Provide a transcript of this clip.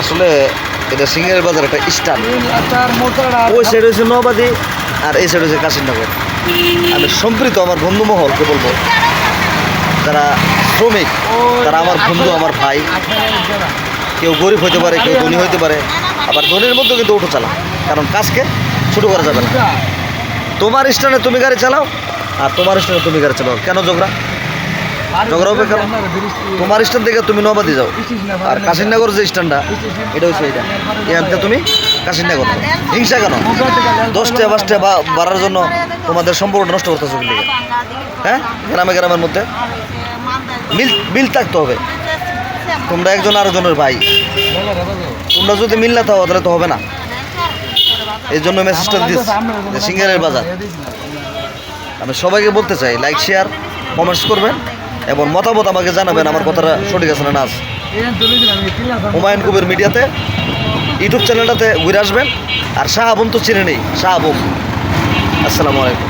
আসলে এটা সিঙ্গারের বাজার একটা স্টান। ওই সাইড হচ্ছে নবাদি আর এই সাইড হচ্ছে কাশিমনগর। আমি সম্প্রীত আমার বন্ধু মহলকে বলবো, যারা শ্রমিক তারা আমার বন্ধু, আমার ভাই। কেউ গরিব হইতে পারে, কেউ ধনী হইতে পারে, আবার ধনীর মধ্যেও কিন্তু অটো চালাও, কারণ কাজকে ছোটো করা যাবে না। তোমার স্ট্যান্ডে তুমি গাড়ি চালাও আর তোমার স্ট্যান্ডে তুমি গাড়ি চালাও, কেন ঝগড়া হবে কেন? তোমার স্ট্যান্ড থেকে তুমি নবাদি যাও, আর কাশিমনগর যে স্ট্যান্ডটা এটা হচ্ছে এটা, এখানটা তুমি কাশিমনগর। হিংসা কেন? 10টা 5টা বাড়ার জন্য তোমাদের সম্পর্কটা নষ্ট করতেছো কিন্তু। হ্যাঁ, গ্রামের মধ্যে মিল থাকতে হবে। তোমরা একজন আরেকজনের ভাই, তোমরা যদি মিল না থাকো তাহলে তো হবে না। এই জন্য মেসেজটা দিচ্ছি যে সিঙ্গারের বাজার। আমি সবাইকে বলতে চাই, লাইক শেয়ার কমেন্টস করবেন এবং মতামত আমাকে জানাবেন আমার কথাটা সঠিক আছে না না আছে। হুমায়ুন কবির মিডিয়াতে ইউটিউব চ্যানেলটাতে ঘুরে আসবেন। আর শাহ আবম তো চিনে নেই, শাহ আবম। আসসালামু আলাইকুম।